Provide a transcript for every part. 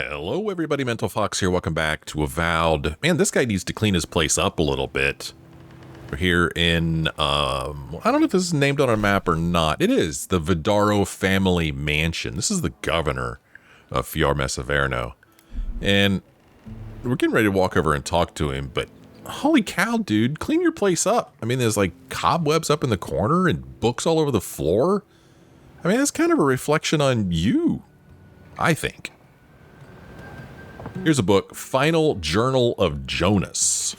Hello everybody, Mental Fox here. Welcome back to Avowed. Man, this guy needs to clean his place up a little bit. We're here in, I don't know if this is named on a map or not. It is the Vidarro family mansion. This is the governor of Fior, Ivèrno. And we're getting ready to walk over and talk to him, but holy cow, dude, clean your place up. I mean, there's like cobwebs up in the corner and books all over the floor. I mean, that's kind of a reflection on you, I think. Here's a book, Final Journal of Jonas.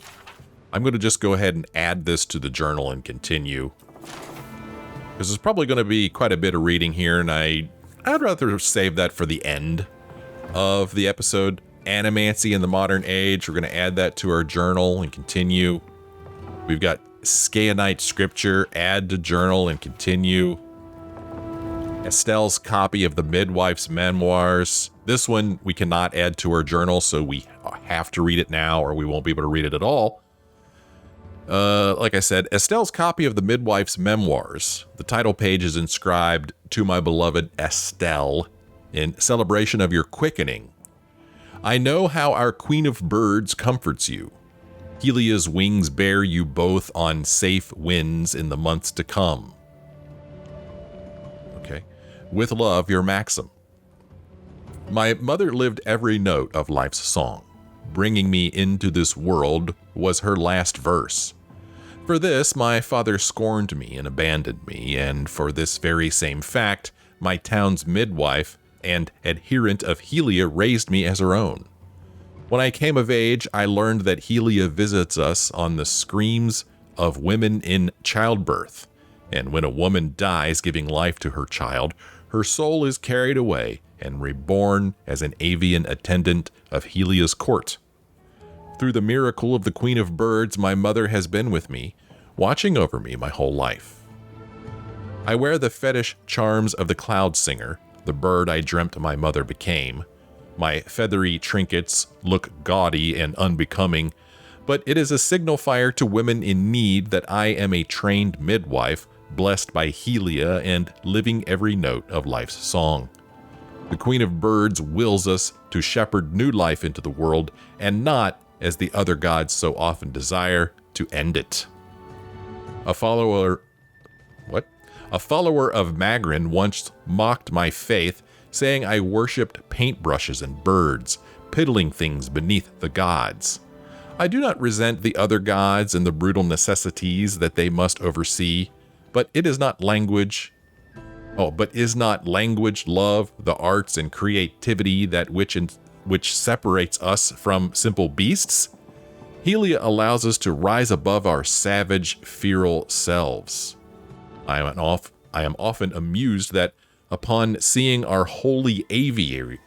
I'm going to just go ahead and add this to the journal and continue. Because there's probably going to be quite a bit of reading here, and I'd rather save that for the end of the episode. Animancy in the Modern Age, we're going to add that to our journal and continue. We've got Scaionite Scripture, add to journal and continue. Estelle's copy of the Midwife's Memoirs. This one we cannot add to our journal, so we have to read it now or we won't be able to read it at all. Like I said, Estelle's copy of the Midwife's Memoirs. The title page is inscribed, "To my beloved Estelle, in celebration of your quickening. I know how our Queen of Birds comforts you. Helia's wings bear you both on safe winds in the months to come. Okay. With love, your Maxim." My mother lived every note of life's song. Bringing me into this world was her last verse. For this, my father scorned me and abandoned me, and for this very same fact, my town's midwife and adherent of Helia raised me as her own. When I came of age, I learned that Helia visits us on the screams of women in childbirth, and when a woman dies giving life to her child, her soul is carried away and reborn as an avian attendant of Helia's court. Through the miracle of the Queen of Birds, my mother has been with me, watching over me my whole life. I wear the fetish charms of the cloud singer, the bird I dreamt my mother became. My feathery trinkets look gaudy and unbecoming, but it is a signifier to women in need that I am a trained midwife, blessed by Helia and living every note of life's song. The Queen of Birds wills us to shepherd new life into the world, and not, as the other gods so often desire, to end it. A follower of Magrin once mocked my faith, saying I worshipped paintbrushes and birds, piddling things beneath the gods. I do not resent the other gods and the brutal necessities that they must oversee, but is not language, love, the arts, and creativity that which separates us from simple beasts? Helia allows us to rise above our savage, feral selves. I am often amused that upon seeing our holy aviary,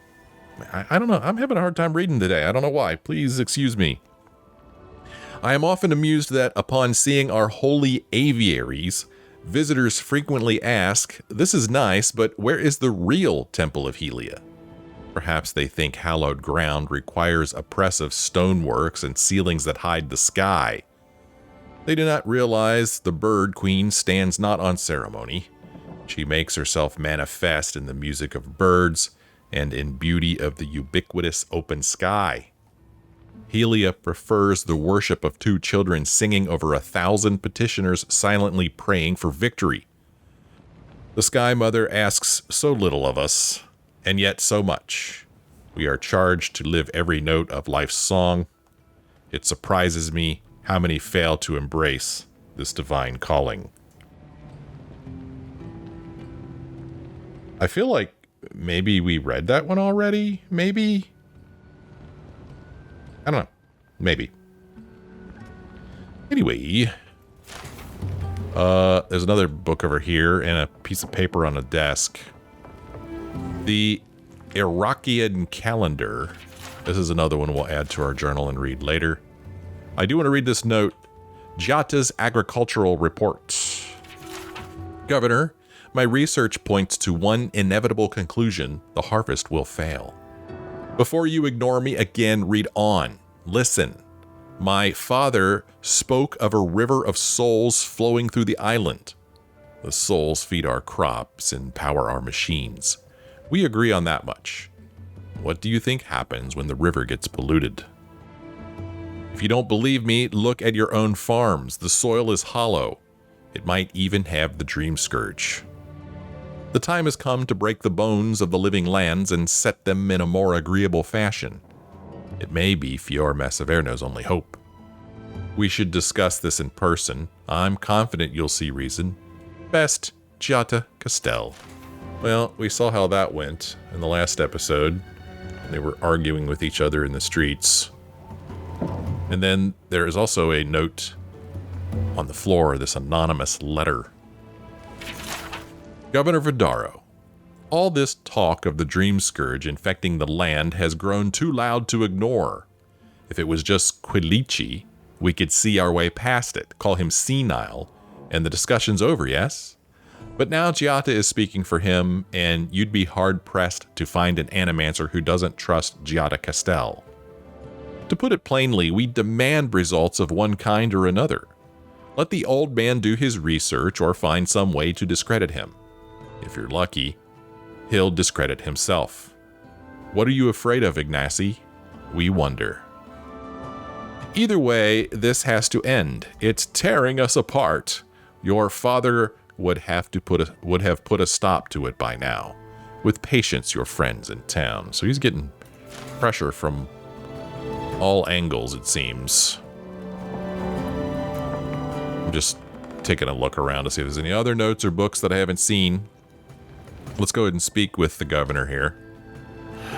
I don't know, I'm having a hard time reading today. I don't know why. Please excuse me. I am often amused that upon seeing our holy aviaries, visitors frequently ask, "This is nice, but where is the real Temple of Helia?" Perhaps they think hallowed ground requires oppressive stoneworks and ceilings that hide the sky. They do not realize the Bird Queen stands not on ceremony. She makes herself manifest in the music of birds and in beauty of the ubiquitous open sky. Helia prefers the worship of two children singing over 1,000 petitioners silently praying for victory. The Sky Mother asks so little of us, and yet so much. We are charged to live every note of life's song. It surprises me how many fail to embrace this divine calling. I feel like maybe we read that one already, maybe? I don't know. Maybe. Anyway, there's another book over here and a piece of paper on a desk. The Erecting calendar. This is another one we'll add to our journal and read later. I do want to read this note. Giatta's agricultural report. Governor, my research points to one inevitable conclusion: the harvest will fail. Before you ignore me again, read on. Listen. My father spoke of a river of souls flowing through the island. The souls feed our crops and power our machines. We agree on that much. What do you think happens when the river gets polluted? If you don't believe me, look at your own farms. The soil is hollow. It might even have the dream scourge. The time has come to break the bones of the living lands and set them in a more agreeable fashion. It may be Fior Ivèrno's only hope. We should discuss this in person. I'm confident you'll see reason. Best, Giatta Castel. Well, we saw how that went in the last episode. They were arguing with each other in the streets. And then there is also a note on the floor, this anonymous letter. Govenor Vidarro. All this talk of the dream scourge infecting the land has grown too loud to ignore. If it was just Quillici, we could see our way past it, call him senile, and the discussion's over, yes? But now Giatta is speaking for him, and you'd be hard-pressed to find an animancer who doesn't trust Giatta Castel. To put it plainly, we demand results of one kind or another. Let the old man do his research or find some way to discredit him. If you're lucky, he'll discredit himself. What are you afraid of, Ignacy? We wonder. Either way, this has to end. It's tearing us apart. Your father would have put a stop to it by now. With patience, your friends in town. So he's getting pressure from all angles, it seems. I'm just taking a look around to see if there's any other notes or books that I haven't seen. Let's go ahead and speak with the governor here.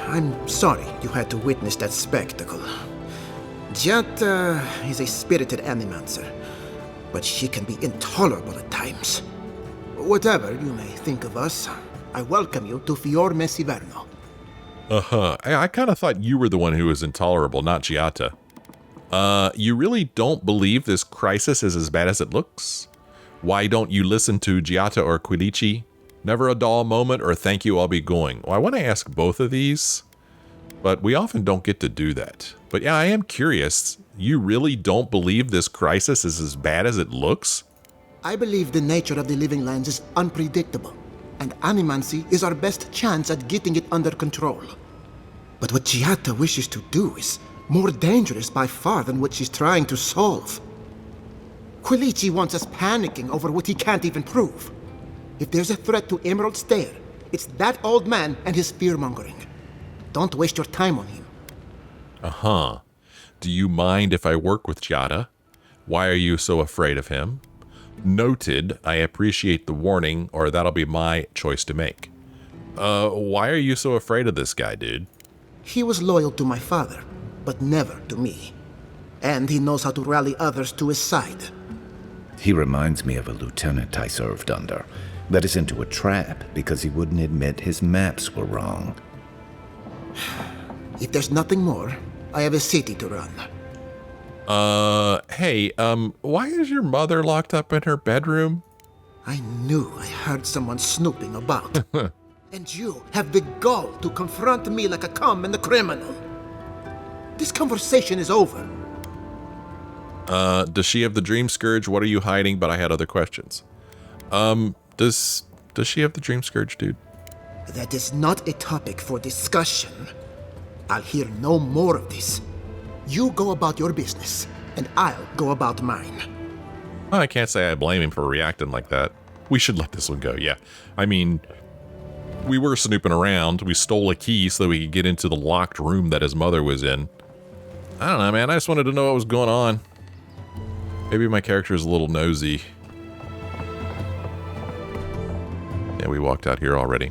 I'm sorry you had to witness that spectacle. Giatta is a spirited animancer, but she can be intolerable at times. Whatever you may think of us, I welcome you to Fior Ivèrno. I kind of thought you were the one who was intolerable, not Giatta. You really don't believe this crisis is as bad as it looks? Why don't you listen to Giatta or Quillici? Never a dull moment or thank you, I'll be going. Well, I want to ask both of these, but we often don't get to do that. But yeah, I am curious. You really don't believe this crisis is as bad as it looks? I believe the nature of the living lands is unpredictable, and animancy is our best chance at getting it under control. But what Giatta wishes to do is more dangerous by far than what she's trying to solve. Quillici wants us panicking over what he can't even prove. If there's a threat to Emerald Stair, it's that old man and his fear-mongering. Don't waste your time on him. Do you mind if I work with Giatta? Why are you so afraid of him? Noted, I appreciate the warning, or that'll be my choice to make. Why are you so afraid of this guy, dude? He was loyal to my father, but never to me. And he knows how to rally others to his side. He reminds me of a lieutenant I served under. Led us into a trap because he wouldn't admit his maps were wrong. If there's nothing more, I have a city to run. Hey, why is your mother locked up in her bedroom? I knew I heard someone snooping about. And you have the gall to confront me like a common criminal. This conversation is over. Does she have the dream scourge? What are you hiding? But I had other questions. Does she have the dream scourge, dude? That is not a topic for discussion. I'll hear no more of this. You go about your business, and I'll go about mine. I can't say I blame him for reacting like that. We should let this one go, yeah. I mean, we were snooping around. We stole a key so that we could get into the locked room that his mother was in. I don't know, man. I just wanted to know what was going on. Maybe my character is a little nosy. Yeah, we walked out here already.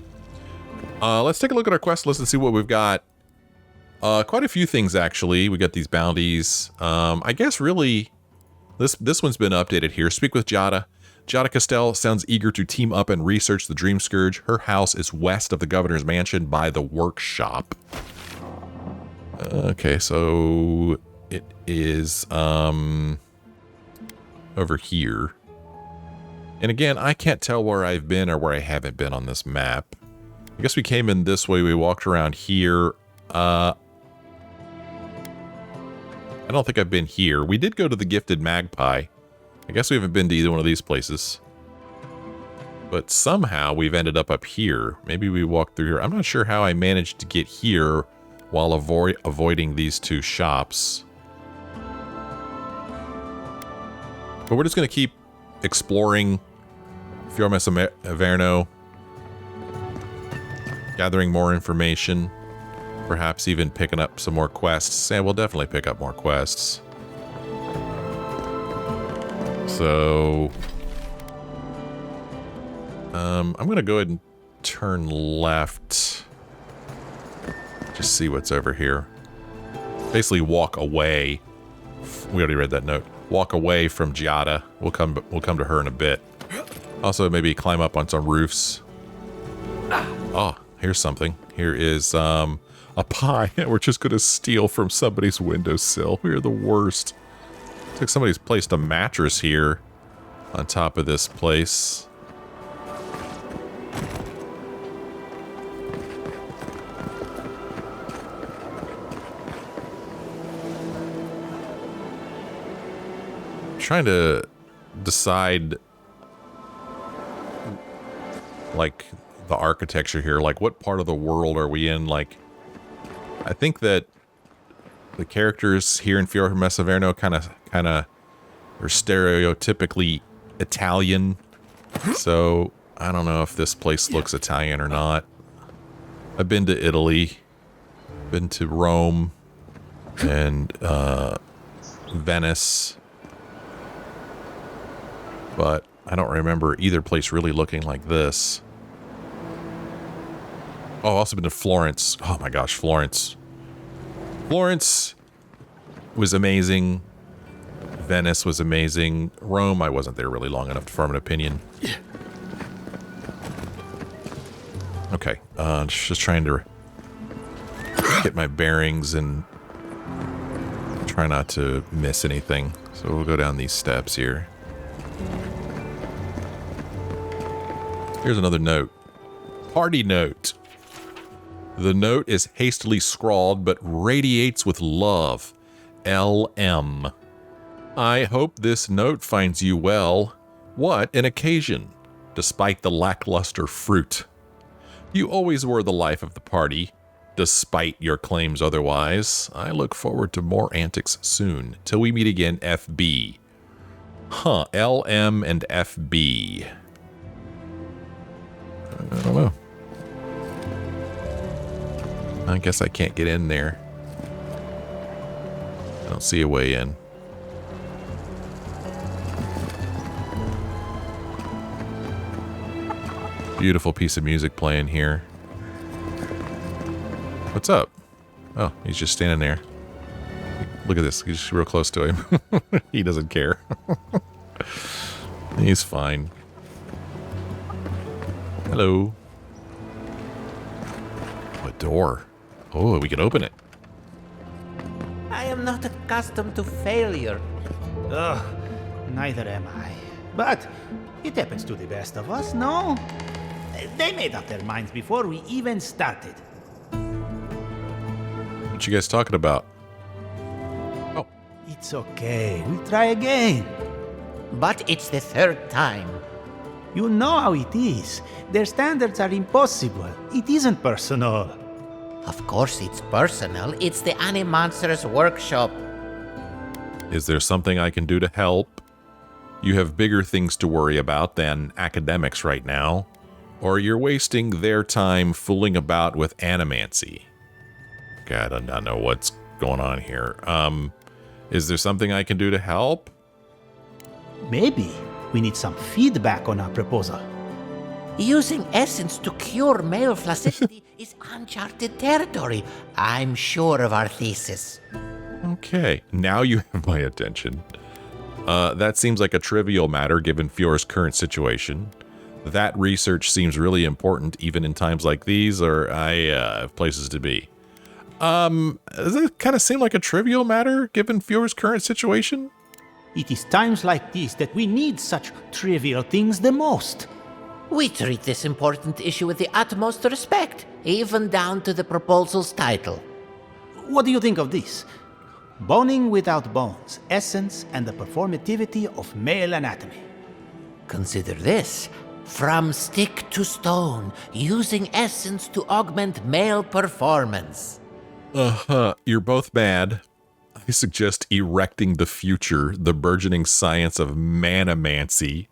Let's take a look at our quest list and see what we've got. Quite a few things, actually. We got these bounties. I guess, really, this one's been updated here. Speak with Giatta. Giatta Castel sounds eager to team up and research the Dream Scourge. Her house is west of the Governor's mansion by the workshop. Okay, so it is over here. And again, I can't tell where I've been or where I haven't been on this map. I guess we came in this way. We walked around here. I don't think I've been here. We did go to the Gifted Magpie. I guess we haven't been to either one of these places. But somehow we've ended up here. Maybe we walked through here. I'm not sure how I managed to get here while avoiding these two shops. But we're just going to keep exploring Fior Ivèrno, gathering more information, perhaps even picking up some more quests. And we'll definitely pick up more quests. So, I'm going to go ahead and turn left. Just see what's over here. Basically walk away. We already read that note. Walk away from Giatta. We'll come to her in a bit. Also, maybe climb up on some roofs. Oh, here's something. Here is a pie. We're just going to steal from somebody's windowsill. We're the worst. Looks like somebody's placed a mattress here on top of this place. Trying to decide, like, the architecture here, like what part of the world are we in? Like, I think that the characters here in Fior Ivèrno kind of are stereotypically Italian, so I don't know if this place looks Italian or not. I've been to Italy, been to Rome, and Venice, but I don't remember either place really looking like this. Oh, I've also been to Florence. Oh my gosh, Florence. Florence was amazing. Venice was amazing. Rome, I wasn't there really long enough to form an opinion. Okay, just trying to get my bearings and try not to miss anything. So we'll go down these steps here. Here's another note. Party note. The note is hastily scrawled but radiates with love. LM. I hope this note finds you well. What an occasion, despite the lackluster fruit. You always were the life of the party, despite your claims otherwise. I look forward to more antics soon. Till we meet again, FB. Huh, LM and FB. I don't know. I guess I can't get in there. I don't see a way in. Beautiful piece of music playing here. What's up? Oh, he's just standing there. Look at this. He's just real close to him. He doesn't care. He's fine. Hello. A door. Oh, we can open it. I am not accustomed to failure. Ugh, neither am I. But it happens to the best of us, no? They made up their minds before we even started. What you guys talking about? Oh. It's okay. We'll try again. But it's the third time. You know how it is. Their standards are impossible. It isn't personal. Of course it's personal. It's the Animonster's workshop. Is there something I can do to help? You have bigger things to worry about than academics right now. Or you're wasting their time fooling about with animancy. God, I don't know what's going on here. Is there something I can do to help? Maybe we need some feedback on our proposal. Using essence to cure male flaccidity is uncharted territory. I'm sure of our thesis. Okay, now you have my attention. That seems like a trivial matter given Fior's current situation. That research seems really important even in times like these, or I have places to be. Does it kind of seem like a trivial matter given Fior's current situation? It is times like these that we need such trivial things the most. We treat this important issue with the utmost respect, even down to the proposal's title. What do you think of this? Boning without bones, essence and the performativity of male anatomy. Consider this. From stick to stone, using essence to augment male performance. You're both mad. I suggest erecting the future, the burgeoning science of manomancy.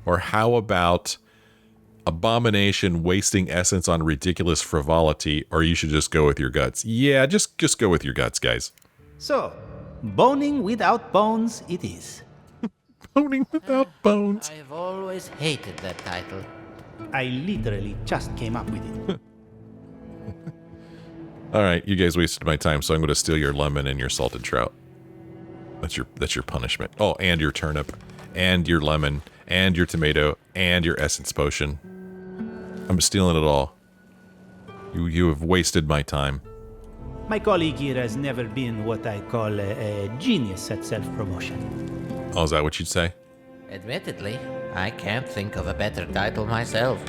Or how about abomination wasting essence on ridiculous frivolity, or you should just go with your guts. Yeah, just go with your guts, guys. So, boning without bones it is. Boning without bones. I've always hated that title. I literally just came up with it. All right, you guys wasted my time, so I'm going to steal your lemon and your salted trout. That's your punishment. Oh, and your turnip, and your lemon, and your tomato, and your essence potion. I'm stealing it all. You have wasted my time. My colleague here has never been what I call a genius at self-promotion. Oh, is that what you'd say? Admittedly, I can't think of a better title myself.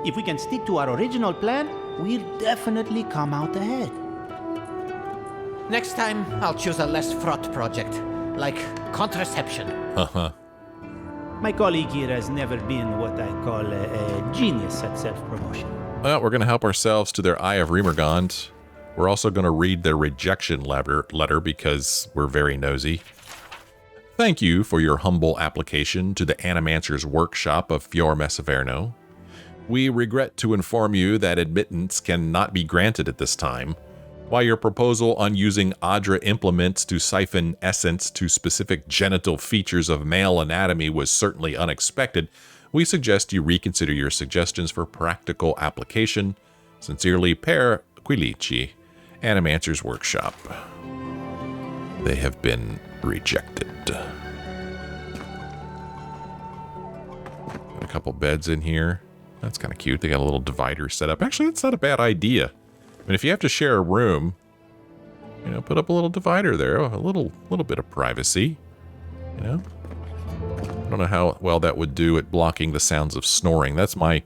If we can stick to our original plan, we'll definitely come out ahead. Next time, I'll choose a less fraught project, like contraception. Uh-huh. My colleague here has never been what I call a genius at self-promotion. Well, we're going to help ourselves to their Eye of Remergond. We're also going to read their rejection letter because we're very nosy. Thank you for your humble application to the Animancer's workshop of Fior Ivèrno. We regret to inform you that admittance cannot be granted at this time. While your proposal on using Adra implements to siphon essence to specific genital features of male anatomy was certainly unexpected, we suggest you reconsider your suggestions for practical application. Sincerely, Per Quillici, Animancer's Workshop. They have been rejected. Got a couple beds in here. That's kind of cute. They got a little divider set up. Actually, that's not a bad idea. I mean, if you have to share a room, you know, put up a little divider there. A little bit of privacy, you know? I don't know how well that would do at blocking the sounds of snoring. That's my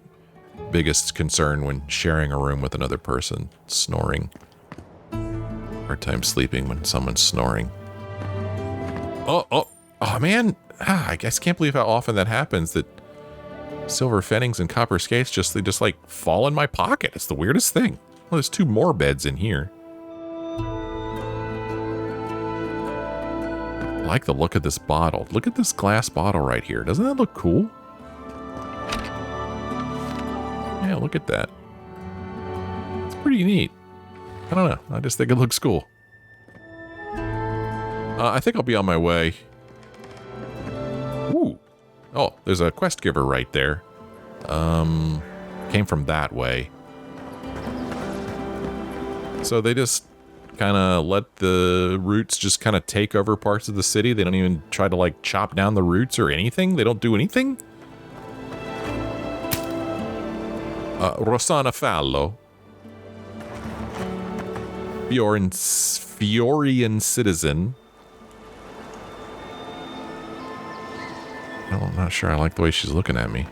biggest concern when sharing a room with another person. Snoring. Hard time sleeping when someone's snoring. Oh, man. I guess can't believe how often that happens, that silver fennings and copper skates just like fall in my pocket. It's the weirdest thing. Well, there's 2 more beds in here. I like the look of this bottle. Look at this glass bottle right here. Doesn't that look cool? Yeah, look at that. It's pretty neat. I don't know. I just think it looks cool. I think I'll be on my way. Ooh. Oh, there's a quest giver right there. Came from that way. So they just kind of let the roots just kind of take over parts of the city. They don't even try to like chop down the roots or anything. They don't do anything. Rossana Fallo. Fiorian citizen. I'm not sure I like the way she's looking at me.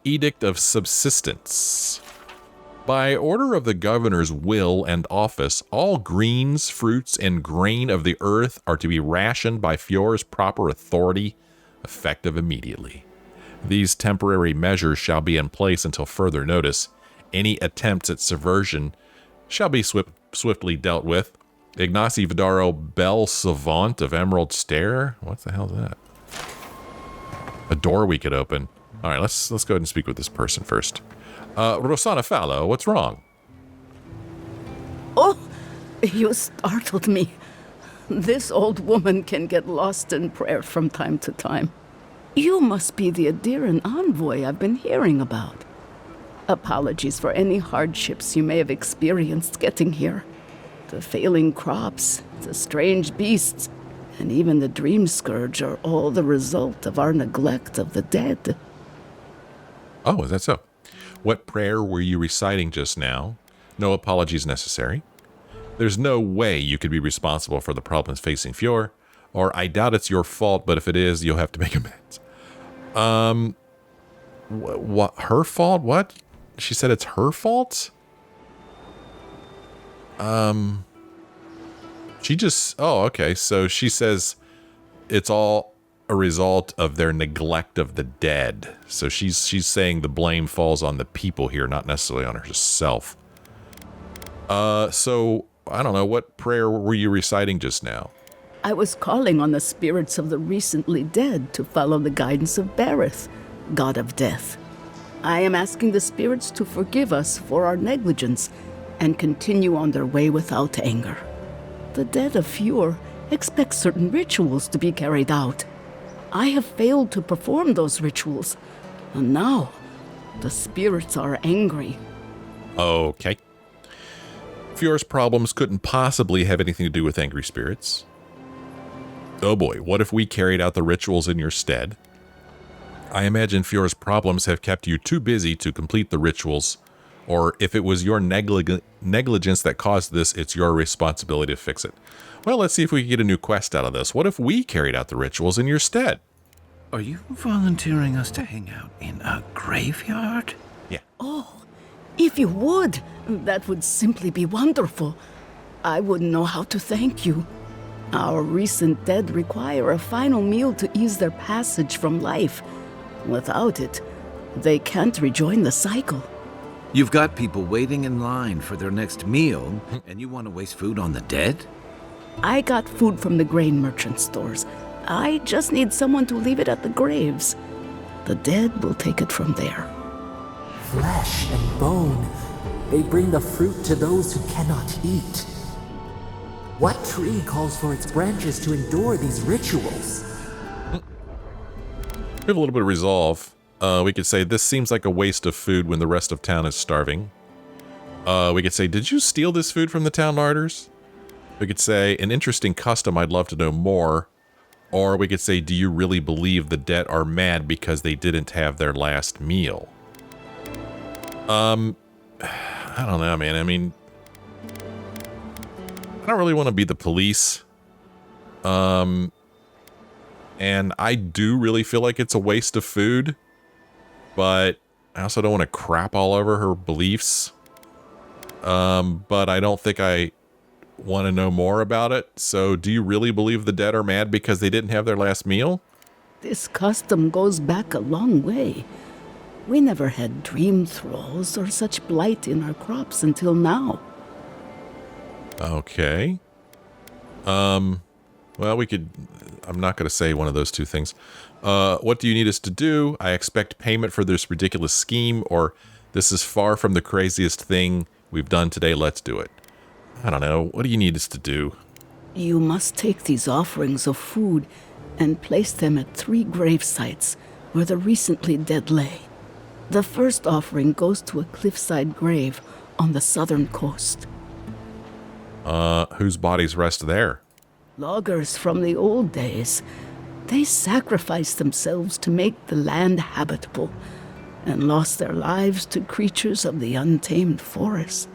Edict of Subsistence. By order of the governor's will and office, all greens, fruits, and grain of the earth are to be rationed by Fior's proper authority, effective immediately. These temporary measures shall be in place until further notice. Any attempts at subversion shall be swiftly dealt with. Ignacy Vidarro Bell Savant of Emerald Stair? What the hell is that? A door we could open. All right, let's go ahead and speak with this person first. Rossana Fallo, what's wrong? Oh, you startled me. This old woman can get lost in prayer from time to time. You must be the Adiran envoy I've been hearing about. Apologies for any hardships you may have experienced getting here. The failing crops, the strange beasts, and even the dream scourge are all the result of our neglect of the dead. Oh, is that so? What prayer were you reciting just now? No apologies necessary. There's no way you could be responsible for the problems facing Fior, or I doubt it's your fault, but if it is, you'll have to make amends. What? Her fault? What? She said it's her fault? She just... Oh, okay. So she says it's all a result of their neglect of the dead. So she's saying the blame falls on the people here, not necessarily on herself. So, I don't know, what prayer were you reciting just now? I was calling on the spirits of the recently dead to follow the guidance of Bareth, god of death. I am asking the spirits to forgive us for our negligence and continue on their way without anger. The dead of Fior expect certain rituals to be carried out. I have failed to perform those rituals, and now the spirits are angry. Okay. Fior's problems couldn't possibly have anything to do with angry spirits. Oh boy, what if we carried out the rituals in your stead? I imagine Fior's problems have kept you too busy to complete the rituals, or if it was your negligence that caused this, it's your responsibility to fix it. Well, let's see if we can get a new quest out of this. What if we carried out the rituals in your stead? Are you volunteering us to hang out in a graveyard? Yeah. Oh, if you would, that would simply be wonderful. I wouldn't know how to thank you. Our recent dead require a final meal to ease their passage from life. Without it, they can't rejoin the cycle. You've got people waiting in line for their next meal, and you want to waste food on the dead? I got food from the grain merchant stores. I just need someone to leave it at the graves. The dead will take it from there. Flesh and bone, they bring the fruit to those who cannot eat. What tree calls for its branches to endure these rituals? We have a little bit of resolve. We could say, this seems like a waste of food when the rest of town is starving. We could say, did you steal this food from the town larders? We could say, an interesting custom, I'd love to know more. Or we could say, do you really believe the dead are mad because they didn't have their last meal? I don't know, man. I mean, I don't really want to be the police. And I do really feel like it's a waste of food, but I also don't want to crap all over her beliefs. But I don't think I want to know more about it. So do you really believe the dead are mad because they didn't have their last meal? This custom goes back a long way. We never had dream thralls or such blight in our crops until now. Okay. Well, we could... I'm not going to say one of those two things. What do you need us to do? I expect payment for this ridiculous scheme, or this is far from the craziest thing we've done today. Let's do it. I don't know. What do you need us to do? You must take these offerings of food and place them at 3 grave sites where the recently dead lay. The first offering goes to a cliffside grave on the southern coast. Whose bodies rest there? Loggers from the old days. They sacrificed themselves to make the land habitable and lost their lives to creatures of the untamed forest.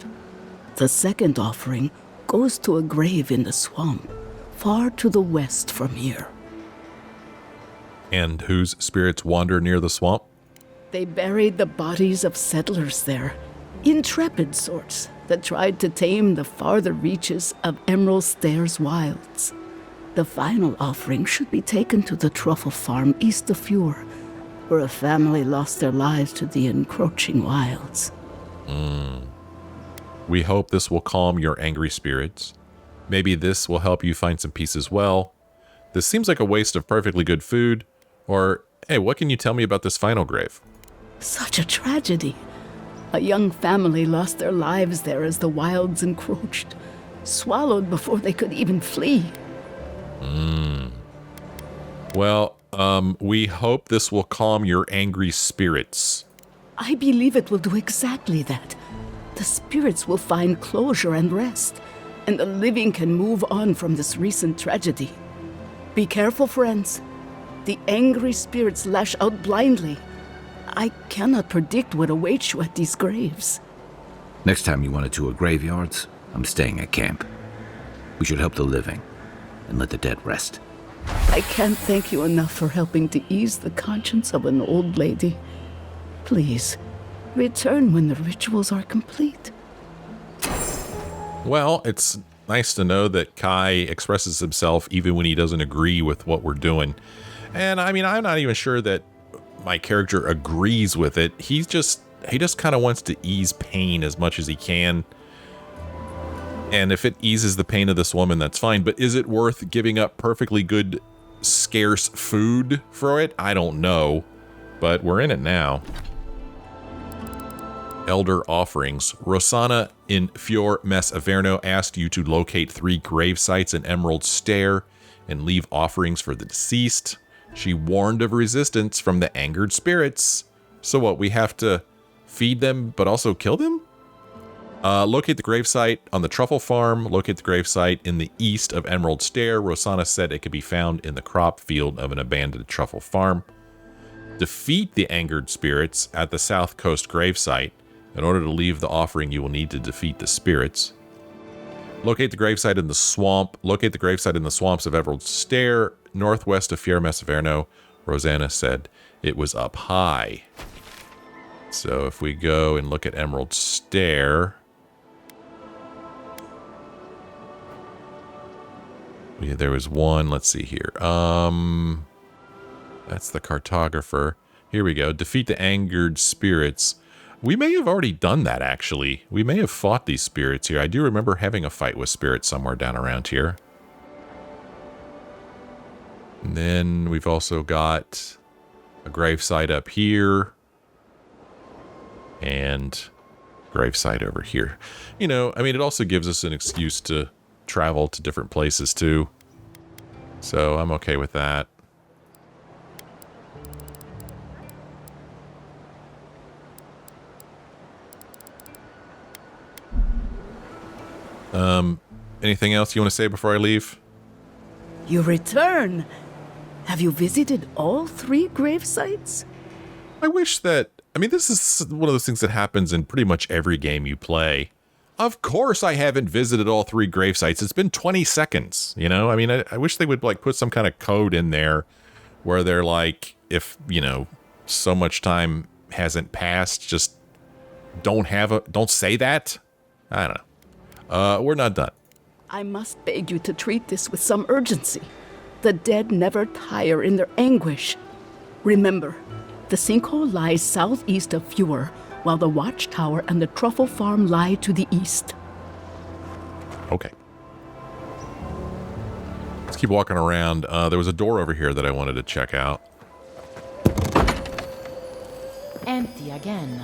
The second offering goes to a grave in the swamp, far to the west from here. And whose spirits wander near the swamp? They buried the bodies of settlers there, intrepid sorts that tried to tame the farther reaches of Emerald Stairs wilds. The final offering should be taken to the truffle farm east of Fior, where a family lost their lives to the encroaching wilds. We hope this will calm your angry spirits. Maybe this will help you find some peace as well. This seems like a waste of perfectly good food. Or, hey, what can you tell me about this final grave? Such a tragedy. A young family lost their lives there as the wilds encroached, swallowed before they could even flee. Well, we hope this will calm your angry spirits. I believe it will do exactly that. The spirits will find closure and rest, and the living can move on from this recent tragedy. Be careful, friends. The angry spirits lash out blindly. I cannot predict what awaits you at these graves. Next time you want to tour graveyards, I'm staying at camp. We should help the living and let the dead rest. I can't thank you enough for helping to ease the conscience of an old lady. Please, return when the rituals are complete. Well, it's nice to know that Kai expresses himself even when he doesn't agree with what we're doing. And I mean, I'm not even sure that my character agrees with it. He just kind of wants to ease pain as much as he can. And if it eases the pain of this woman, that's fine. But is it worth giving up perfectly good, scarce food for it? I don't know. But we're in it now. Elder offerings. Rosanna in Fior Mess Ivèrno asked you to locate 3 grave sites in Emerald Stair and leave offerings for the deceased. She warned of resistance from the angered spirits. So what, we have to feed them but also kill them? Locate the gravesite on the truffle farm. Locate the gravesite in the east of Emerald Stair. Rosanna said it could be found in the crop field of an abandoned truffle farm. Defeat the angered spirits at the south coast gravesite. In order to leave the offering, you will need to defeat the spirits. Locate the gravesite in the swamp. Locate the gravesite in the swamps of Emerald Stair, northwest of Fior Mess Ivèrno. Rosanna said it was up high. So if we go and look at Emerald Stair, there was one. Let's see here. That's the cartographer. Here we go. Defeat the angered spirits. We may have already done that, actually. We may have fought these spirits here. I do remember having a fight with spirits somewhere down around here. And then we've also got a gravesite up here. And gravesite over here. You know, I mean, it also gives us an excuse to travel to different places, too. So I'm okay with that. Anything else you want to say before I leave? You return. Have you visited all 3 grave sites? I wish that... I mean, this is one of those things that happens in pretty much every game you play. Of course I haven't visited all 3 grave sites. It's been 20 seconds, you know? I mean, I wish they would, like, put some kind of code in there where they're like, if, you know, so much time hasn't passed, just don't say that. I don't know. We're not done. I must beg you to treat this with some urgency. The dead never tire in their anguish. Remember, the sinkhole lies southeast of Fior, while the watchtower and the truffle farm lie to the east. Okay. Let's keep walking around. There was a door over here that I wanted to check out. Empty again.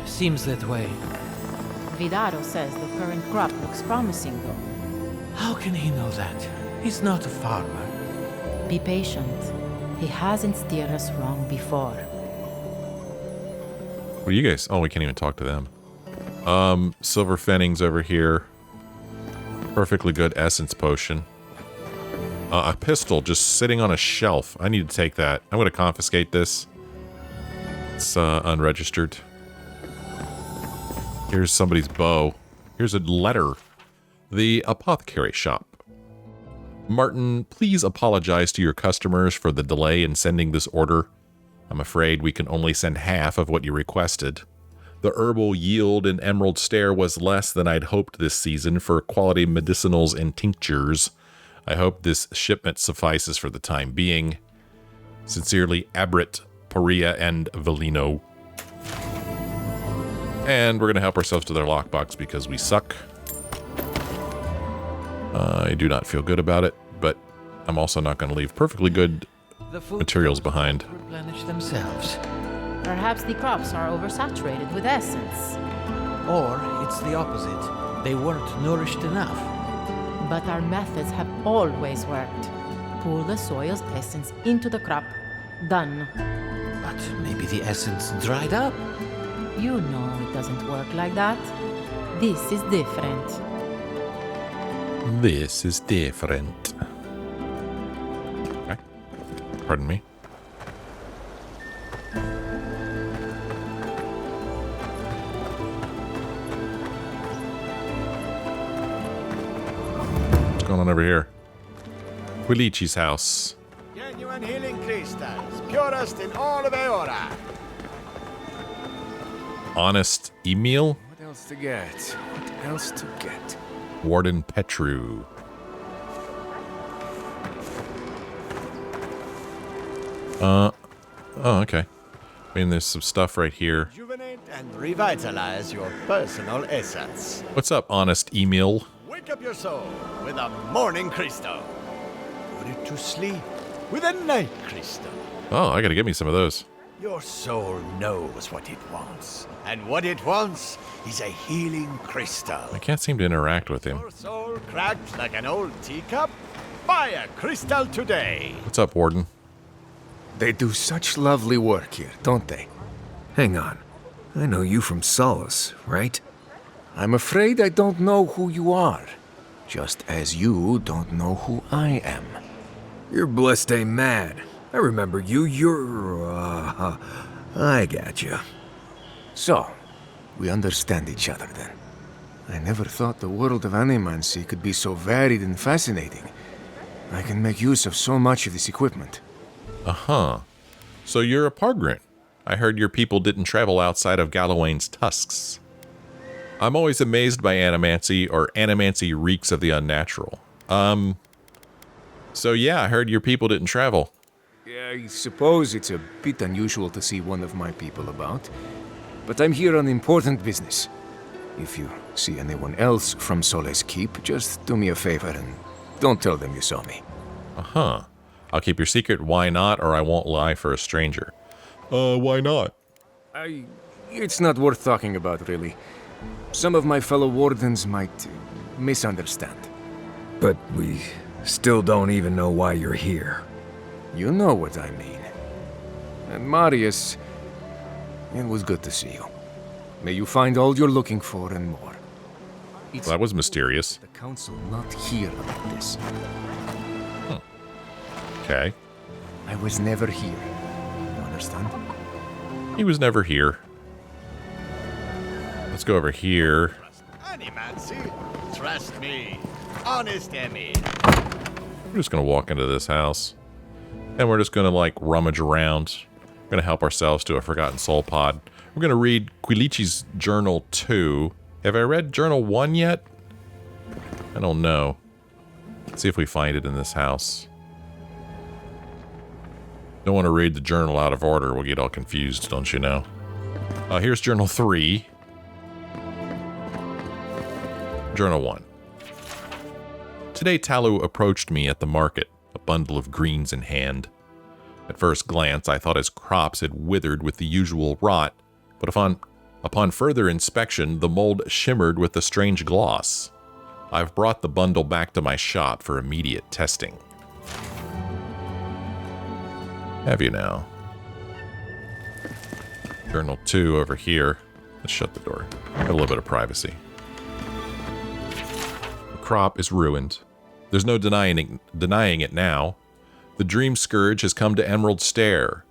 Seems that way. Vidarro says the current crop looks promising, though. How can he know that? He's not a farmer. Be patient. He hasn't steered us wrong before. What are you guys? Oh, we can't even talk to them. Silver Fennings over here. Perfectly good essence potion. A pistol just sitting on a shelf. I need to take that. I'm going to confiscate this. It's unregistered. Here's somebody's bow. Here's a letter. The apothecary shop. Martin, please apologize to your customers for the delay in sending this order. I'm afraid we can only send half of what you requested. The herbal yield in Emerald Stair was less than I'd hoped this season for quality medicinals and tinctures. I hope this shipment suffices for the time being. Sincerely, Abrit, Paria, and Velino. And we're going to help ourselves to their lockbox because we suck. I do not feel good about it, but I'm also not going to leave perfectly good materials behind. Replenish themselves. Perhaps the crops are oversaturated with essence. Or it's the opposite. They weren't nourished enough. But our methods have always worked. Pour the soil's essence into the crop. Done. But maybe the essence dried up. You know it doesn't work like that. This is different. This is different. Okay. Pardon me. What's going on over here? Quillici's house. Genuine healing crystals, purest in all of Eora. Honest Emil. What else to get? What else to get? Warden Petru. Oh, okay. I mean, there's some stuff right here. Rejuvenate and revitalize your personal essence. What's up, honest Emil? Wake up your soul with a morning crystal. Put it to sleep with a night crystal. Oh, I gotta get me some of those. Your soul knows what it wants, and what it wants is a healing crystal. I can't seem to interact with him. Your soul cracked like an old teacup? Buy a crystal today. What's up, Warden? They do such lovely work here, don't they? Hang on. I know you from Solace, right? I'm afraid I don't know who you are. Just as you don't know who I am. You're Bleste Mad. I remember you. I gotcha. So, we understand each other then. I never thought the world of animancy could be so varied and fascinating. I can make use of so much of this equipment. Uh-huh. So you're a Pargrant. I heard your people didn't travel outside of Galawain's tusks. I'm always amazed by animancy, or animancy reeks of the unnatural. So yeah, I heard your people didn't travel. Yeah, I suppose it's a bit unusual to see one of my people about. But I'm here on important business. If you see anyone else from Sole's Keep, just do me a favor and don't tell them you saw me. Uh-huh. I'll keep your secret, why not, or I won't lie for a stranger. Why not? It's not worth talking about, really. Some of my fellow wardens might misunderstand. But we still don't even know why you're here. You know what I mean. And Marius, it was good to see you. May you find all you're looking for and more. Well, that was mysterious. The council not hear about this. Okay. I was never here. You understand? He was never here. Let's go over here. Animancy? Trust me. Honest Emmy. We're just going to walk into this house. And we're just going to, like, rummage around. We're going to help ourselves to a Forgotten Soul pod. We're going to read Quilici's Journal 2. Have I read Journal 1 yet? I don't know. Let's see if we find it in this house. Don't want to read the journal out of order. We'll get all confused, don't you know? Here's Journal 3. Journal 1. Today, Talu approached me at the market, a bundle of greens in hand. At first glance, I thought his crops had withered with the usual rot, but upon further inspection, the mold shimmered with a strange gloss. I've brought the bundle back to my shop for immediate testing. Have you now? Journal 2 over here. Let's shut the door. Got a little bit of privacy. The crop is ruined. There's no denying it now. The dream scourge has come to Emerald Stair.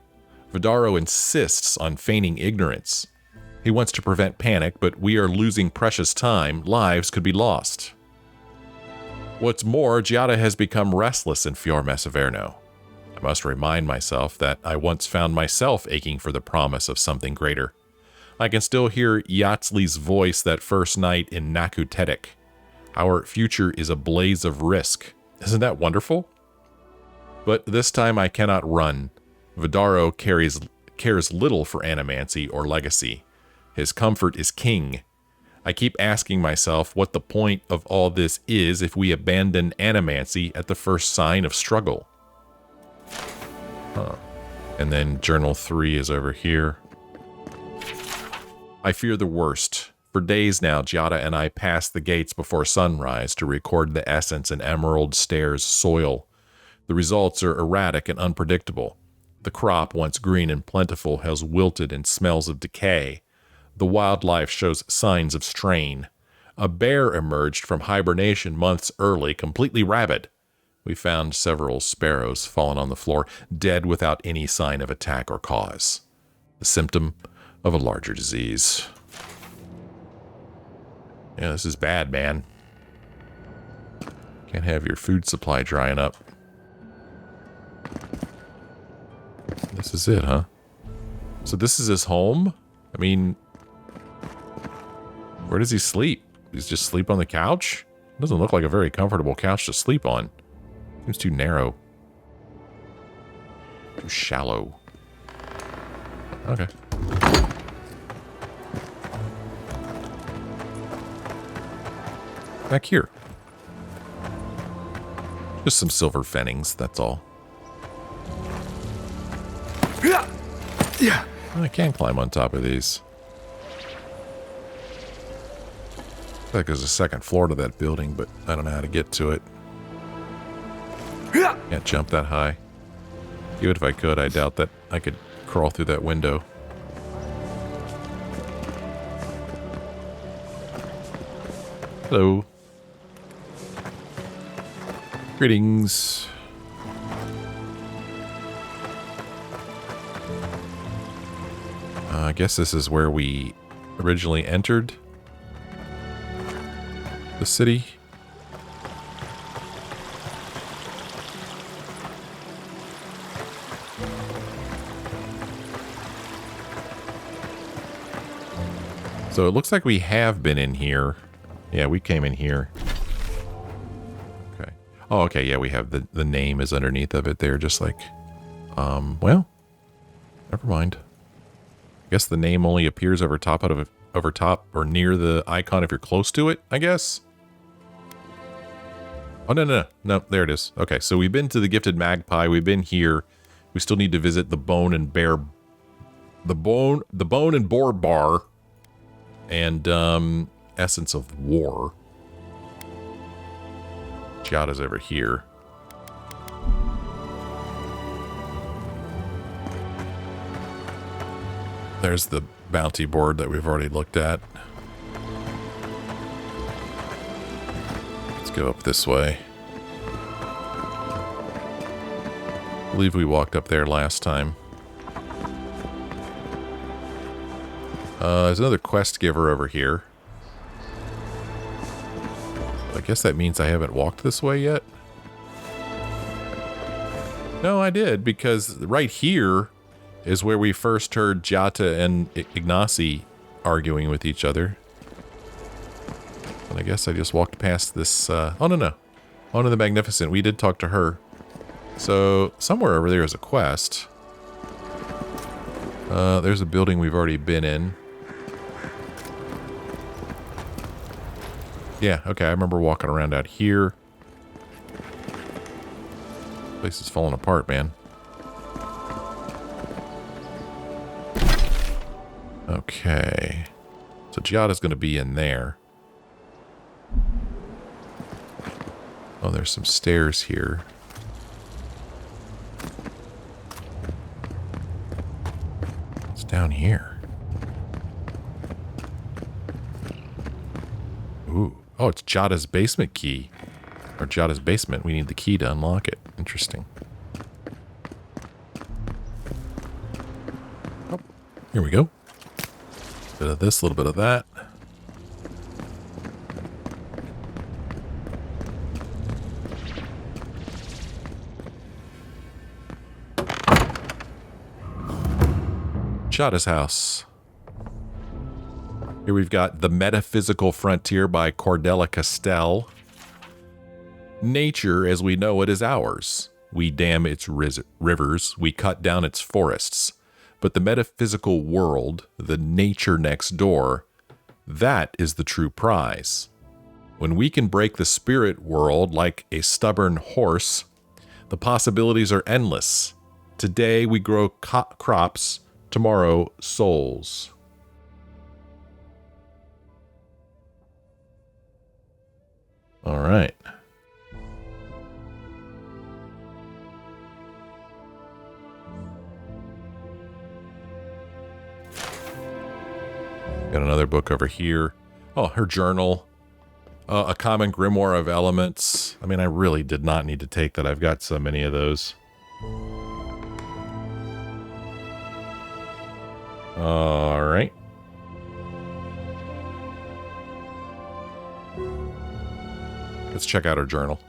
Vidarro insists on feigning ignorance. He wants to prevent panic, but we are losing precious time. Lives could be lost. What's more, Giatta has become restless in Fior Ivèrno. I must remind myself that I once found myself aching for the promise of something greater. I can still hear Yatzli's voice that first night in Nakutetic. Our future is a blaze of risk. Isn't that wonderful? But this time I cannot run. Vidarro cares little for animancy or legacy. His comfort is king. I keep asking myself what the point of all this is if we abandon animancy at the first sign of struggle. And then Journal 3 is over here. I fear the worst. For days now, Giatta and I pass the gates before sunrise to record the essence in Emerald Stair's soil. The results are erratic and unpredictable. The crop, once green and plentiful, has wilted and smells of decay. The wildlife shows signs of strain. A bear emerged from hibernation months early, completely rabid. We found several sparrows fallen on the floor, dead without any sign of attack or cause. The symptom of a larger disease. Yeah, this is bad, man. Can't have your food supply drying up. This is it, huh? So this is his home? I mean, where does he sleep? He's just sleep on the couch? Doesn't look like a very comfortable couch to sleep on. Seems too narrow. Too shallow. Okay. Back here. Just some silver fennings, that's all. I can climb on top of these. I feel like there's a second floor to that building, but I don't know how to get to it. Can't jump that high. Even if I could, I doubt that I could crawl through that window. Hello. Greetings. I guess this is where we originally entered the city. So it looks like we have been in here. Yeah, we came in here. Okay. Oh, okay, yeah, we have the name is underneath of it there, just like, well, never mind. I guess the name only appears over top or near the icon if you're close to it, I guess. Oh, no, there it is. Okay, so we've been to the Gifted Magpie. We've been here. We still need to visit the Bone and Boar Bar and Essence of War. Giatta's over here. There's the bounty board that we've already looked at. Let's go up this way. I believe we walked up there last time. There's another quest giver over here. I guess that means I haven't walked this way yet. No, I did, because right here is where we first heard Giatta and Ignacy arguing with each other. And I guess I just walked past this, oh no. Honor the Magnificent, we did talk to her. So, somewhere over there is a quest. There's a building we've already been in. Yeah, okay, I remember walking around out here. Place is falling apart, man. Okay. So Giatta's going to be in there. Oh, there's some stairs here. It's down here. Ooh. Oh, it's Giatta's basement key. Or Giatta's basement. We need the key to unlock it. Interesting. Oh, here we go. Bit of this, a little bit of that. Giatta's house. Here we've got The Metaphysical Frontier by Cordella Castell. Nature as we know it is ours. We dam its rivers, we cut down its forests. But the metaphysical world, the nature next door, that is the true prize. When we can break the spirit world like a stubborn horse, the possibilities are endless. Today we grow crops, tomorrow souls. All right. Got another book over here. Oh, her journal. A common grimoire of elements. I mean, I really did not need to take that. I've got so many of those. All right. Let's check out her journal.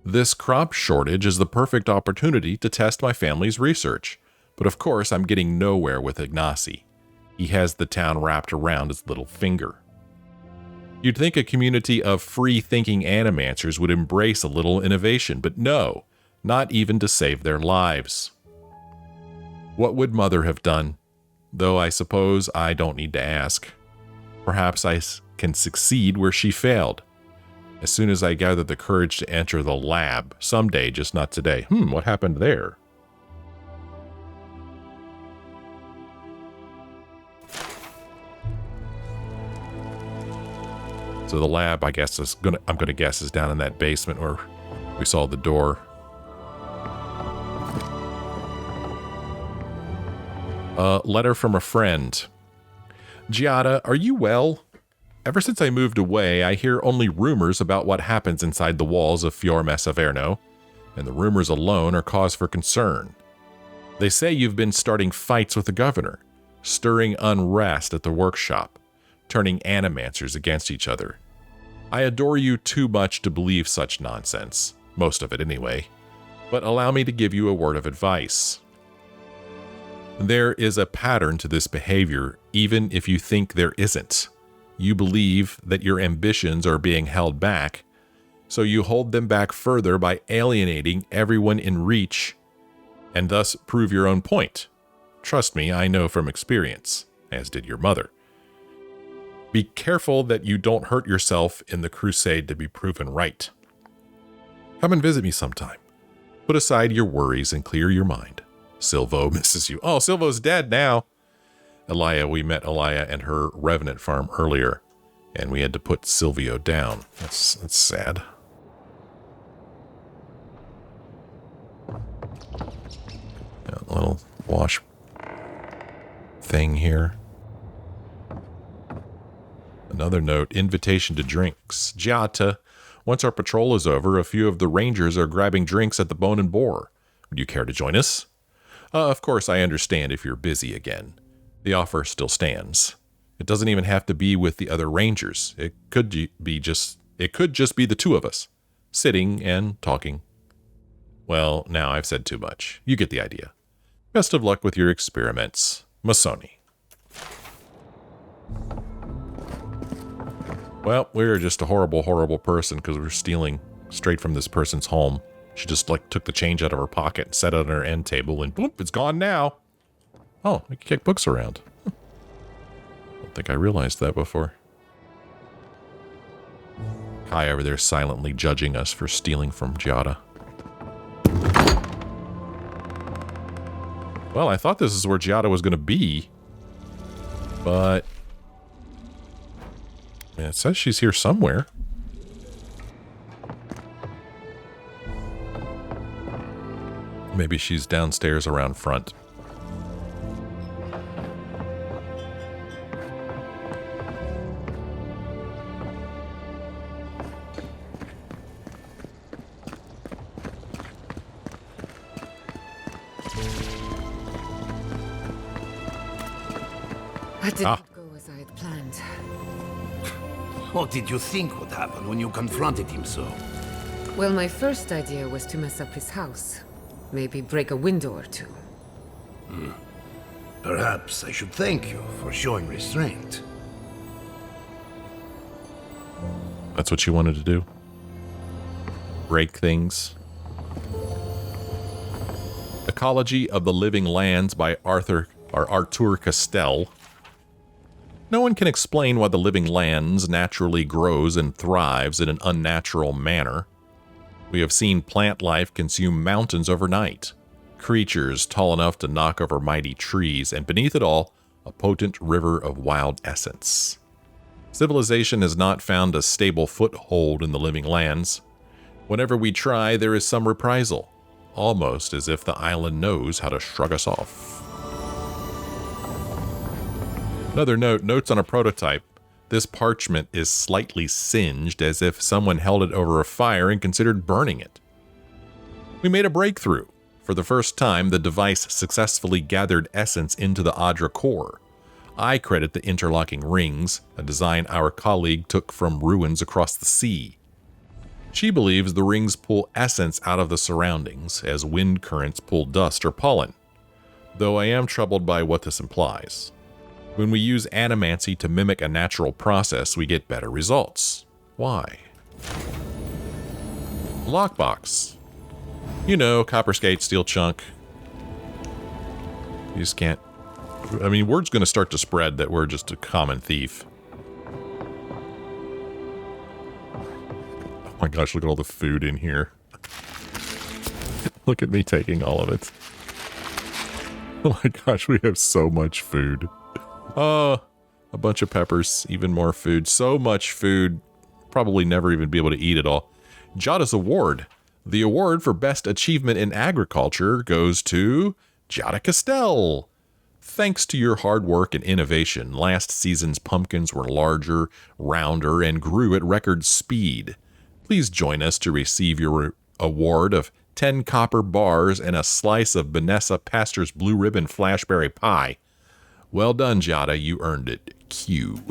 This crop shortage is the perfect opportunity to test my family's research. But of course, I'm getting nowhere with Ignacy. He has the town wrapped around his little finger. You'd think a community of free-thinking animancers would embrace a little innovation, but no, not even to save their lives. What would Mother have done? Though I suppose I don't need to ask. Perhaps can succeed where she failed. As soon as I gathered the courage to enter the lab, someday, just not today. What happened there? So the lab, I guess, I'm gonna guess is down in that basement where we saw the door. Letter from a friend. Giatta, are you well? Ever since I moved away, I hear only rumors about what happens inside the walls of Fior Averno, and the rumors alone are cause for concern. They say you've been starting fights with the governor, stirring unrest at the workshop, turning animancers against each other. I adore you too much to believe such nonsense, most of it anyway, but allow me to give you a word of advice. There is a pattern to this behavior, even if you think there isn't. You believe that your ambitions are being held back, so you hold them back further by alienating everyone in reach, and thus prove your own point. Trust me, I know from experience, as did your mother. Be careful that you don't hurt yourself in the crusade to be proven right. Come and visit me sometime. Put aside your worries and clear your mind. Silvo misses you. Oh, Silvo's dead now. Elia, we met Elia and her revenant farm earlier, and we had to put Silvio down. That's sad. A little wash thing here. Another note, invitation to drinks. Giatta, once our patrol is over, a few of the rangers are grabbing drinks at the Bone and Boar. Would you care to join us? Of course, I understand if you're busy again. The offer still stands. It doesn't even have to be with the other rangers. It could just be the two of us, sitting and talking. Well, now I've said too much. You get the idea. Best of luck with your experiments. Masoni. Well, we're just a horrible, horrible person because we're stealing straight from this person's home. She just took the change out of her pocket and set it on her end table and boop, it's gone now. Oh, we can kick books around. I don't think I realized that before. Kai over there silently judging us for stealing from Giatta. Well, I thought this is where Giatta was going to be, but it says she's here somewhere. Maybe she's downstairs around front. That didn't go as I had planned. What did you think would happen when you confronted him so? Well, my first idea was to mess up his house. Maybe break a window or two. Perhaps I should thank you for showing restraint. That's what you wanted to do? Break things? Ecology of the Living Lands by Arthur Castell. No one can explain why the living lands naturally grows and thrives in an unnatural manner. We have seen plant life consume mountains overnight, creatures tall enough to knock over mighty trees, and beneath it all, a potent river of wild essence. Civilization has not found a stable foothold in the living lands. Whenever we try, there is some reprisal, almost as if the island knows how to shrug us off. Another note, notes on a prototype. This parchment is slightly singed as if someone held it over a fire and considered burning it. We made a breakthrough. For the first time, the device successfully gathered essence into the Adra core. I credit the interlocking rings, a design our colleague took from ruins across the sea. She believes the rings pull essence out of the surroundings, as wind currents pull dust or pollen, though I am troubled by what this implies. When we use animancy to mimic a natural process, we get better results. Why? Lockbox. You know, copper skate, steel chunk. You just can't... I mean, word's going to start to spread that we're just a common thief. Oh my gosh, look at all the food in here. Look at me taking all of it. Oh my gosh, we have so much food. A bunch of peppers, even more food. So much food, probably never even be able to eat it all. Giatta's award. The award for best achievement in agriculture goes to Giatta Castell. Thanks to your hard work and innovation, last season's pumpkins were larger, rounder, and grew at record speed. Please join us to receive your award of 10 copper bars and a slice of Vanessa Pastor's Blue Ribbon Flashberry Pie. Well done, Giatta. You earned it. Q.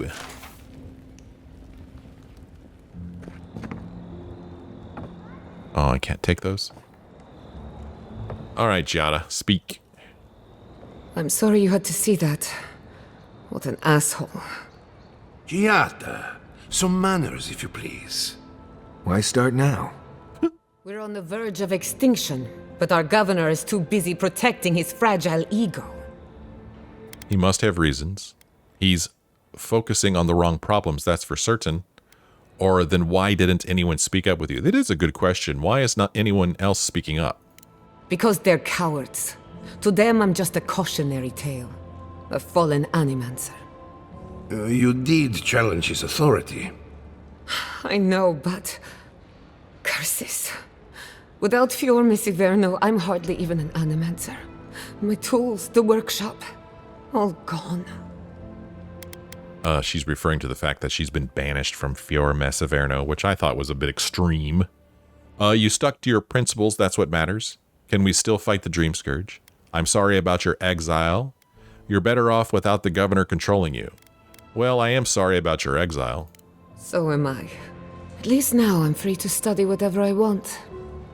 Oh, I can't take those. All right, Giatta, speak. I'm sorry you had to see that. What an asshole. Giatta, some manners, if you please. Why start now? We're on the verge of extinction, but our governor is too busy protecting his fragile ego. He must have reasons. He's focusing on the wrong problems, that's for certain. Or then why didn't anyone speak up with you? That is a good question. Why is not anyone else speaking up? Because they're cowards. To them, I'm just a cautionary tale. A fallen animancer. You did challenge his authority. I know, but... curses. Without Fior, Miss Ivèrno, I'm hardly even an animancer. My tools, the workshop, all gone. She's referring to the fact that she's been banished from Fior Miss Ivèrno, which I thought was a bit extreme. You stuck to your principles, that's what matters. Can we still fight the Dream Scourge? I'm sorry about your exile. You're better off without the governor controlling you. Well, I am sorry about your exile. So am I. At least now I'm free to study whatever I want.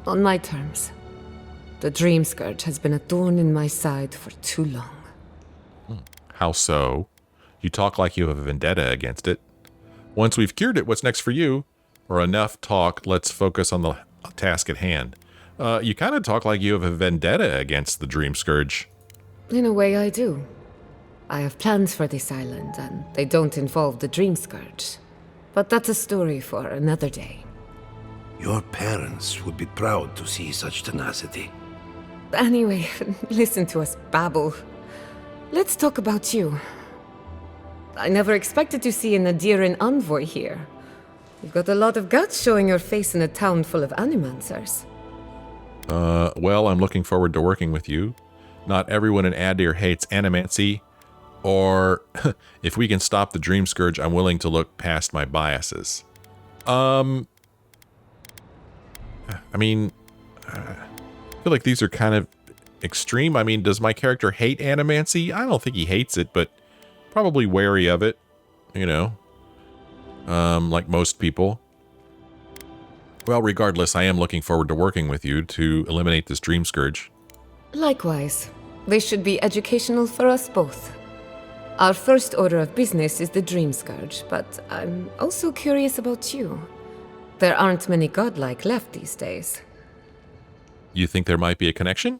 On my terms. The Dream Scourge has been a thorn in my side for too long. How so? You talk like you have a vendetta against it. Once we've cured it, what's next for you? Or enough talk, let's focus on the task at hand. You kind of talk like you have a vendetta against the Dream Scourge. In a way, I do. I have plans for this island, and they don't involve the Dream Scourge. But that's a story for another day. Your parents would be proud to see such tenacity. Anyway, listen to us babble. Let's talk about you. I never expected to see an Adiran envoy here. You've got a lot of guts showing your face in a town full of animancers. Well, I'm looking forward to working with you. Not everyone in Adir hates animancy, or if we can stop the Dream Scourge, I'm willing to look past my biases. I mean, I feel like these are kind of extreme. I mean, does my character hate animancy? I don't think he hates it, but probably wary of it, you know, like most people. Well, regardless, I am looking forward to working with you to eliminate this Dream Scourge. Likewise. They should be educational for us both. Our first order of business is the Dream Scourge, but I'm also curious about you. There aren't many godlike left these days. You think there might be a connection?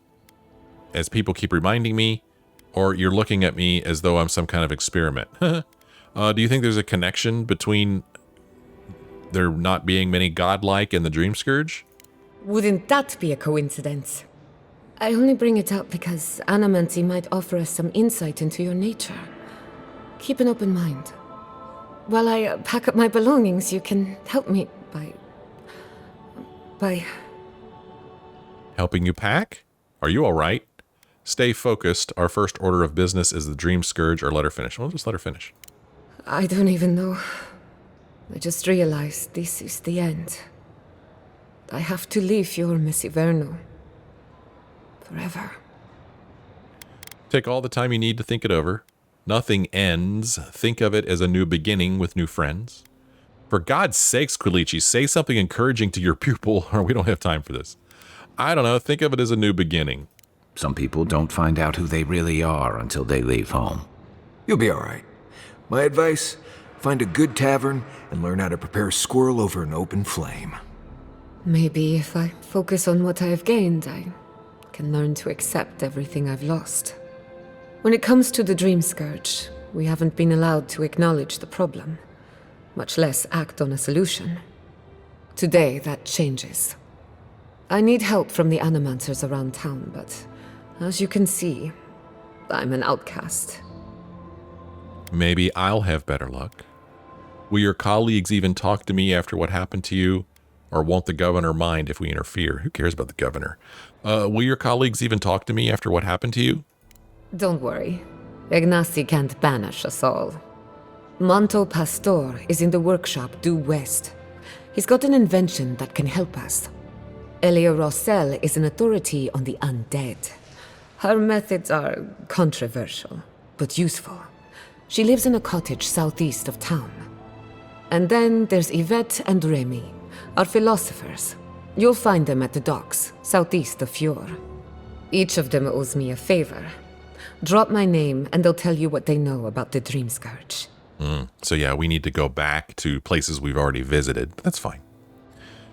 As people keep reminding me, or you're looking at me as though I'm some kind of experiment. Do you think there's a connection between there not being many godlike and the Dream Scourge? Wouldn't that be a coincidence? I only bring it up because animancy might offer us some insight into your nature. Keep an open mind. While I pack up my belongings, you can help me by... Helping you pack? Are you all right? Stay focused. Our first order of business is the Dream Scourge, or let her finish. Well, just let her finish. I don't even know. I just realized this is the end. I have to leave Fior Miss Ivèrno. Forever. Take all the time you need to think it over. Nothing ends. Think of it as a new beginning with new friends. For God's sakes, Quillici, say something encouraging to your pupil, or we don't have time for this. I don't know, think of it as a new beginning. Some people don't find out who they really are until they leave home. You'll be all right. My advice, find a good tavern and learn how to prepare squirrel over an open flame. Maybe if I focus on what I have gained, I can learn to accept everything I've lost. When it comes to the Dream Scourge, we haven't been allowed to acknowledge the problem, much less act on a solution. Today, that changes. I need help from the animancers around town, but as you can see, I'm an outcast. Maybe I'll have better luck. Will your colleagues even talk to me after what happened to you? Or won't the governor mind if we interfere? Who cares about the governor? Will your colleagues even talk to me after what happened to you? Don't worry. Ignacy can't banish us all. Manto Pastor is in the workshop due west. He's got an invention that can help us. Elia Rossell is an authority on the undead. Her methods are controversial, but useful. She lives in a cottage southeast of town. And then there's Yvette and Remy, our philosophers. You'll find them at the docks, southeast of Fior. Each of them owes me a favor. Drop my name and they'll tell you what they know about the Dream Scourge. So yeah, we need to go back to places we've already visited. That's fine.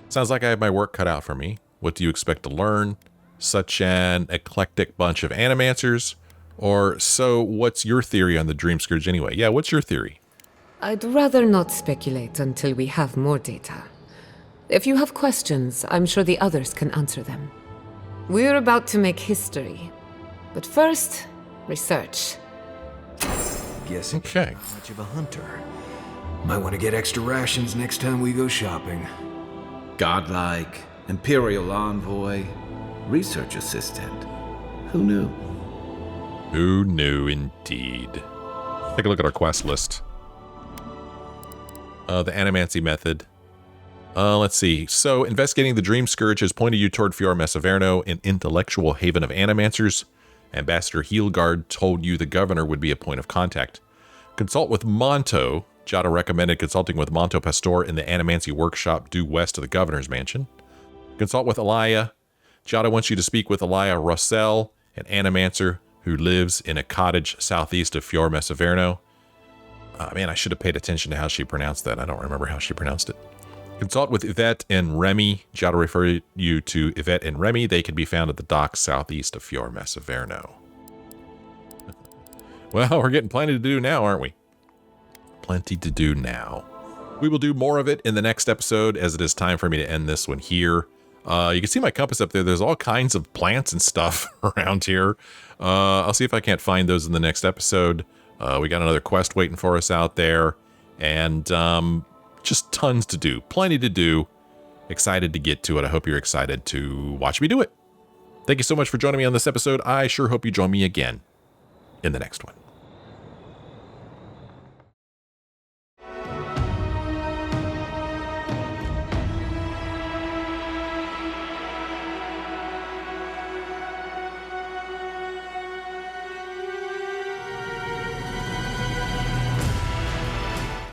Sounds like I have my work cut out for me. What do you expect to learn? Such an eclectic bunch of animancers? Or so what's your theory on the Dream Scourge anyway? Yeah, what's your theory? I'd rather not speculate until we have more data. If you have questions, I'm sure the others can answer them. We're about to make history. But first, research. Guessing okay. Not much of a hunter. Might want to get extra rations next time we go shopping. Godlike, Imperial Envoy, Research Assistant. Who knew? Who knew indeed. Take a look at our quest list. The Animancy method. Let's see. So, investigating the Dream Scourge has pointed you toward Fior Messaverno, an intellectual haven of animancers. Ambassador Heelgard told you the governor would be a point of contact. Consult with Monto. Giatta recommended consulting with Manto Pastor in the Animancy workshop due west of the governor's mansion. Consult with Elia. Giatta wants you to speak with Elia Rossell, an animancer who lives in a cottage southeast of Fior Messaverno. Man, I should have paid attention to how she pronounced that. I don't remember how she pronounced it. Consult with Yvette and Remy. Giatta referred you to Yvette and Remy. They can be found at the docks southeast of Fior Messaverno. Well, we're getting plenty to do now, aren't we? Plenty to do now. We will do more of it in the next episode, as it is time for me to end this one here. You can see my compass up there. There's all kinds of plants and stuff around here. I'll see if I can't find those in the next episode. We got another quest waiting for us out there. And just tons to do. Plenty to do. Excited to get to it. I hope you're excited to watch me do it. Thank you so much for joining me on this episode. I sure hope you join me again in the next one.